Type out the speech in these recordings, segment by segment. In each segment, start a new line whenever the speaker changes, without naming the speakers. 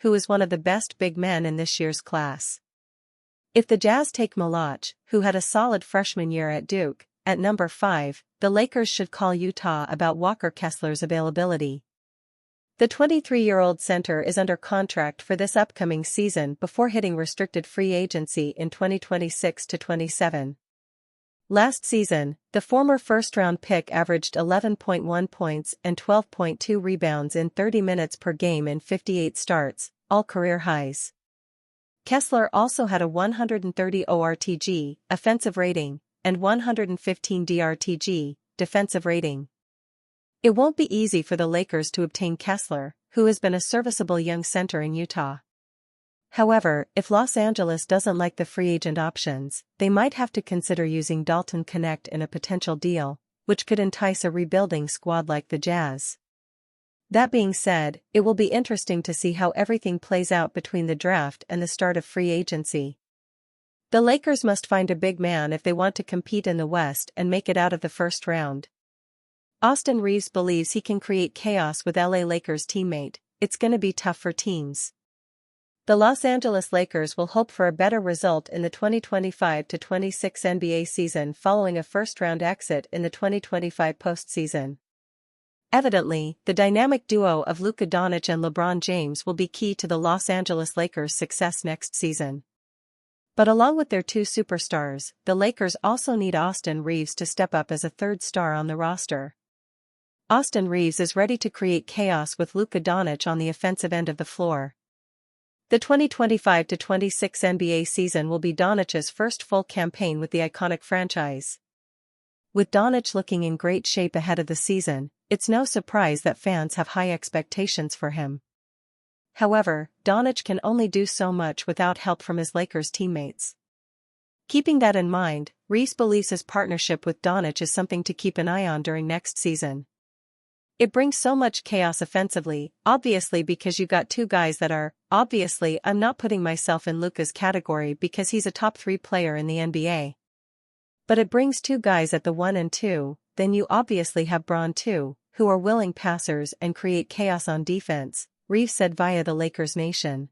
who is one of the best big men in this year's class. If the Jazz take Malach, who had a solid freshman year at Duke, at number 5, the Lakers should call Utah about Walker Kessler's availability. The 23-year-old center is under contract for this upcoming season before hitting restricted free agency in 2026-27. Last season, the former first-round pick averaged 11.1 points and 12.2 rebounds in 30 minutes per game in 58 starts, all career highs. Kessler also had a 130 ORTG, offensive rating, and 115 DRTG, defensive rating. It won't be easy for the Lakers to obtain Kessler, who has been a serviceable young center in Utah. However, if Los Angeles doesn't like the free agent options, they might have to consider using Dalton Knecht in a potential deal, which could entice a rebuilding squad like the Jazz. That being said, it will be interesting to see how everything plays out between the draft and the start of free agency. The Lakers must find a big man if they want to compete in the West and make it out of the first round. Austin Reaves believes he can create chaos with LA Lakers teammate. It's gonna be tough for teams. The Los Angeles Lakers will hope for a better result in the 2025-26 NBA season following a first-round exit in the 2025 postseason. Evidently, the dynamic duo of Luka Doncic and LeBron James will be key to the Los Angeles Lakers' success next season. But along with their two superstars, the Lakers also need Austin Reaves to step up as a third star on the roster. Austin Reaves is ready to create chaos with Luka Doncic on the offensive end of the floor. The 2025-26 NBA season will be Doncic's first full campaign with the iconic franchise. With Doncic looking in great shape ahead of the season, it's no surprise that fans have high expectations for him. However, Doncic can only do so much without help from his Lakers teammates. Keeping that in mind, Reaves believes his partnership with Doncic is something to keep an eye on during next season. It brings so much chaos offensively, obviously because you got two guys that are, obviously I'm not putting myself in Luka's category because he's a top 3 player in the NBA. But it brings two guys at the 1 and 2, then you obviously have Bron too, who are willing passers and create chaos on defense, Reaves said via the Lakers Nation.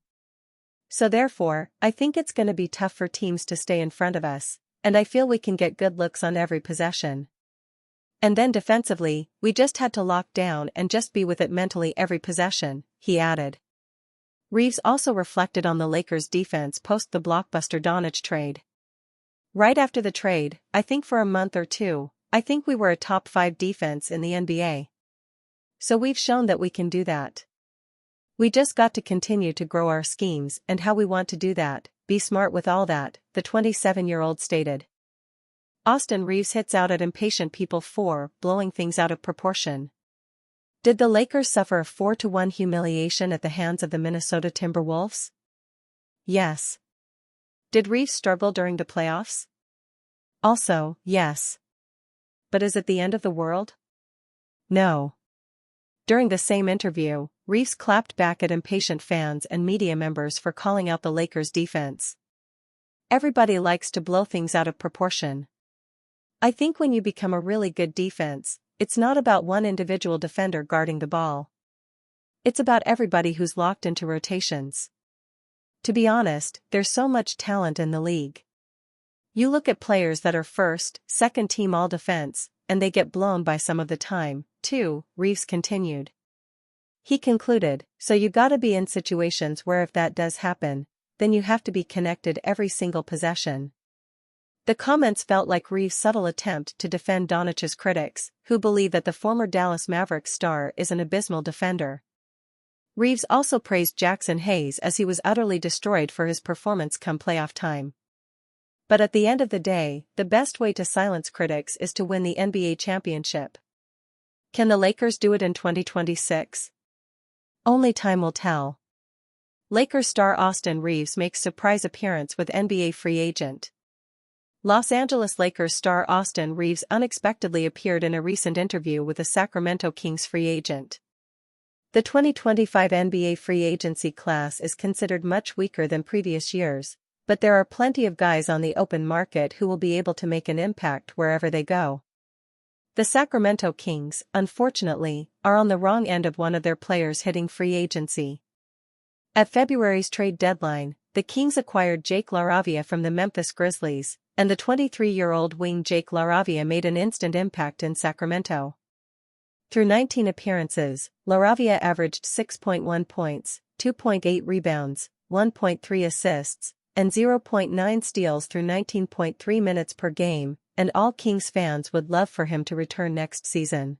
So therefore, I think it's gonna be tough for teams to stay in front of us, and I feel we can get good looks on every possession. And then defensively, we just had to lock down and just be with it mentally every possession, he added. Reaves also reflected on the Lakers' defense post the blockbuster Doncic trade. Right after the trade, I think for a month or two, I think we were a top 5 defense in the NBA. So we've shown that we can do that. We just got to continue to grow our schemes and how we want to do that, be smart with all that, the 27-year-old stated. Austin Reaves hits out at impatient people for blowing things out of proportion. Did the Lakers suffer a 4-1 humiliation at the hands of the Minnesota Timberwolves? Yes. Did Reaves struggle during the playoffs? Also, yes. But is it the end of the world? No. During the same interview, Reaves clapped back at impatient fans and media members for calling out the Lakers' defense. Everybody likes to blow things out of proportion. I think when you become a really good defense, it's not about one individual defender guarding the ball. It's about everybody who's locked into rotations. To be honest, there's so much talent in the league. You look at players that are first, second team all defense, and they get blown by some of the time, too, Reaves continued. He concluded, so you gotta be in situations where if that does happen, then you have to be connected every single possession. The comments felt like Reaves' subtle attempt to defend Doncic's critics, who believe that the former Dallas Mavericks star is an abysmal defender. Reaves also praised Jackson Hayes as he was utterly destroyed for his performance come playoff time. But at the end of the day, the best way to silence critics is to win the NBA championship. Can the Lakers do it in 2026? Only time will tell. Lakers star Austin Reaves makes surprise appearance with NBA free agent. Los Angeles Lakers star Austin Reaves unexpectedly appeared in a recent interview with a Sacramento Kings free agent. The 2025 NBA free agency class is considered much weaker than previous years, but there are plenty of guys on the open market who will be able to make an impact wherever they go. The Sacramento Kings, unfortunately, are on the wrong end of one of their players hitting free agency. At February's trade deadline, the Kings acquired Jake LaRavia from the Memphis Grizzlies, and the 23-year-old wing Jake LaRavia made an instant impact in Sacramento. Through 19 appearances, LaRavia averaged 6.1 points, 2.8 rebounds, 1.3 assists, and 0.9 steals through 19.3 minutes per game, and all Kings fans would love for him to return next season.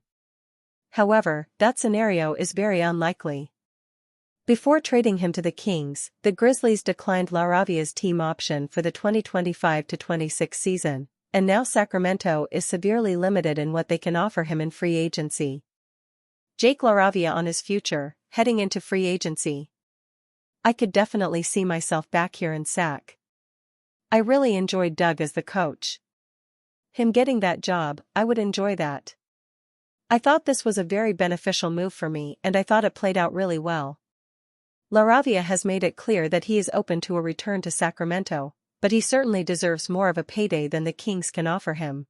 However, that scenario is very unlikely. Before trading him to the Kings, the Grizzlies declined LaRavia's team option for the 2025-26 season, and now Sacramento is severely limited in what they can offer him in free agency. Jake LaRavia on his future, heading into free agency. I could definitely see myself back here in Sac. I really enjoyed Doug as the coach. Him getting that job, I would enjoy that. I thought this was a very beneficial move for me, and I thought it played out really well. LaRavia has made it clear that he is open to a return to Sacramento, but he certainly deserves more of a payday than the Kings can offer him.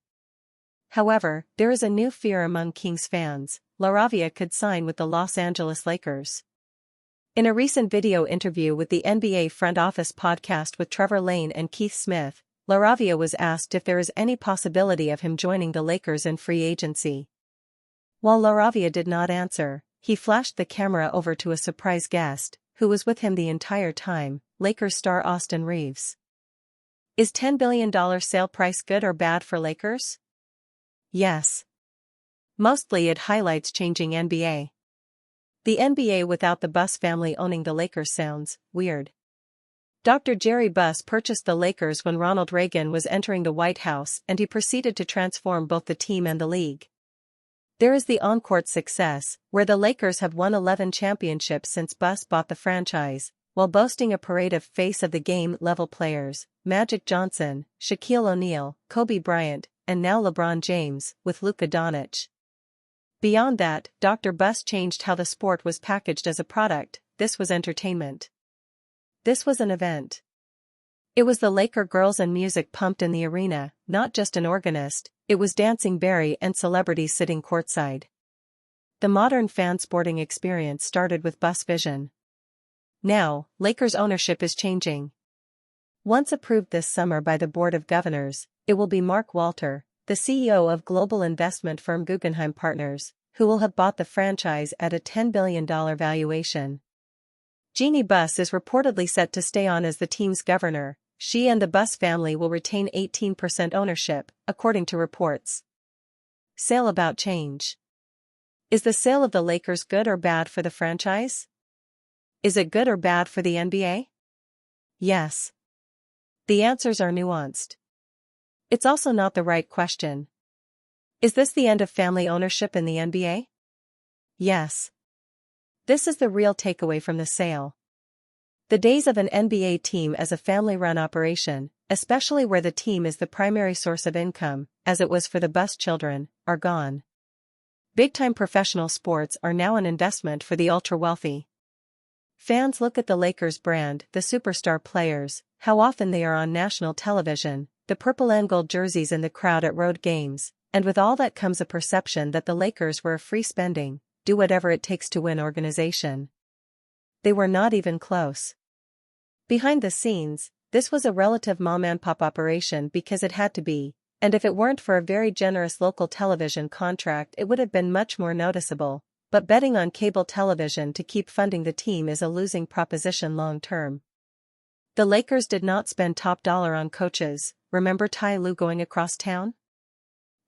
However, there is a new fear among Kings fans: LaRavia could sign with the Los Angeles Lakers. In a recent video interview with the NBA Front Office podcast with Trevor Lane and Keith Smith, LaRavia was asked if there is any possibility of him joining the Lakers in free agency. While LaRavia did not answer, he flashed the camera over to a surprise guest, who was with him the entire time, Lakers star Austin Reeves. Is $10 billion sale price good or bad for Lakers? Yes. Mostly it highlights changing NBA. The NBA without the Buss family owning the Lakers sounds weird. Dr. Jerry Buss purchased the Lakers when Ronald Reagan was entering the White House, and he proceeded to transform both the team and the league. There is the on-court success, where the Lakers have won 11 championships since Buss bought the franchise, while boasting a parade of face-of-the-game level players: Magic Johnson, Shaquille O'Neal, Kobe Bryant, and now LeBron James, with Luka Doncic. Beyond that, Dr. Buss changed how the sport was packaged as a product. This was entertainment. This was an event. It was the Laker girls and music pumped in the arena, not just an organist. It was Dancing Barry and celebrities sitting courtside. The modern fan sporting experience started with Buss vision. Now, Lakers ownership is changing. Once approved this summer by the Board of Governors, it will be Mark Walter, the CEO of global investment firm Guggenheim Partners, who will have bought the franchise at a $10 billion valuation. Jeannie Buss is reportedly set to stay on as the team's governor. She and the Buss family will retain 18% ownership, according to reports. Sale about change. Is the sale of the Lakers good or bad for the franchise? Is it good or bad for the NBA? Yes. The answers are nuanced. It's also not the right question. Is this the end of family ownership in the NBA? Yes. This is the real takeaway from the sale. The days of an NBA team as a family-run operation, especially where the team is the primary source of income, as it was for the Buss children, are gone. Big-time professional sports are now an investment for the ultra-wealthy. Fans look at the Lakers brand, the superstar players, how often they are on national television, the purple and gold jerseys in the crowd at road games, and with all that comes a perception that the Lakers were a free-spending, do-whatever-it-takes-to-win organization. They were not even close. Behind the scenes, this was a relative mom-and-pop operation because it had to be, and if it weren't for a very generous local television contract it would have been much more noticeable, but betting on cable television to keep funding the team is a losing proposition long-term. The Lakers did not spend top dollar on coaches. Remember Ty Lue going across town?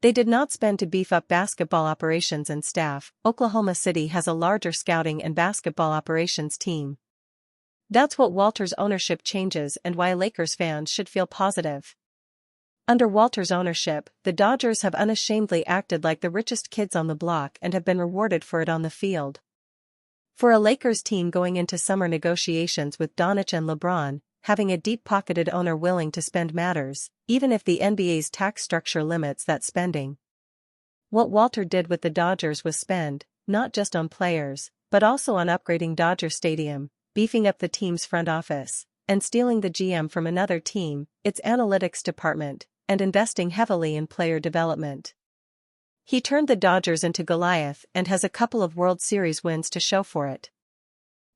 They did not spend to beef up basketball operations and staff. Oklahoma City has a larger scouting and basketball operations team. That's what Walter's ownership changes and why Lakers fans should feel positive. Under Walter's ownership, the Dodgers have unashamedly acted like the richest kids on the block and have been rewarded for it on the field. For a Lakers team going into summer negotiations with Doncic and LeBron, having a deep-pocketed owner willing to spend matters, even if the NBA's tax structure limits that spending. What Walter did with the Dodgers was spend, not just on players, but also on upgrading Dodger Stadium, beefing up the team's front office, and stealing the GM from another team, its analytics department, and investing heavily in player development. He turned the Dodgers into Goliath and has a couple of World Series wins to show for it.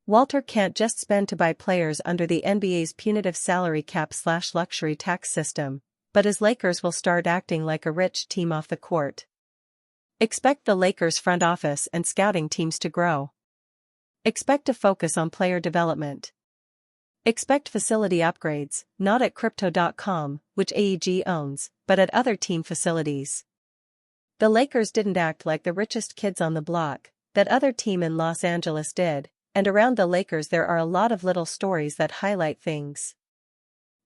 Walter can't just spend to buy players under the NBA's punitive salary cap/luxury tax system, but his Lakers will start acting like a rich team off the court. Expect the Lakers front office and scouting teams to grow. Expect to focus on player development. Expect facility upgrades, not at Crypto.com, which AEG owns, but at other team facilities. The Lakers didn't act like the richest kids on the block, that other team in Los Angeles did, and around the Lakers there are a lot of little stories that highlight things.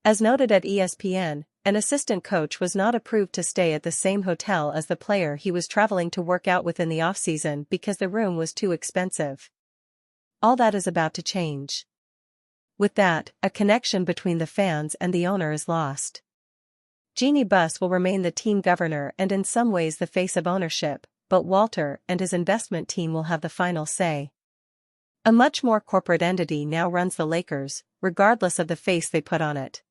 As noted at ESPN, an assistant coach was not approved to stay at the same hotel as the player he was traveling to work out with in the offseason because the room was too expensive. All that is about to change. With that, a connection between the fans and the owner is lost. Jeanie Buss will remain the team governor and in some ways the face of ownership, but Walter and his investment team will have the final say. A much more corporate entity now runs the Lakers, regardless of the face they put on it.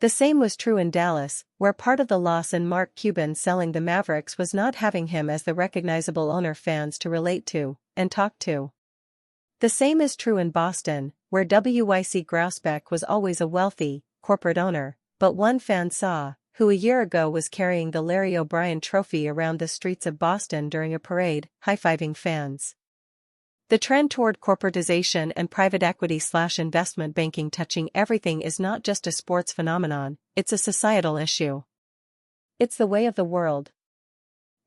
The same was true in Dallas, where part of the loss in Mark Cuban selling the Mavericks was not having him as the recognizable owner fans to relate to and talk to. The same is true in Boston, where WYC Grousbeck was always a wealthy, corporate owner, but one fan saw, who a year ago was carrying the Larry O'Brien trophy around the streets of Boston during a parade, high-fiving fans. The trend toward corporatization and private equity/investment banking touching everything is not just a sports phenomenon, it's a societal issue. It's the way of the world.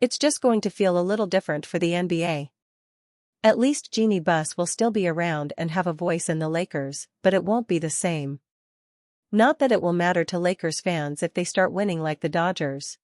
It's just going to feel a little different for the NBA. At least Jeanie Buss will still be around and have a voice in the Lakers, but it won't be the same. Not that it will matter to Lakers fans if they start winning like the Dodgers.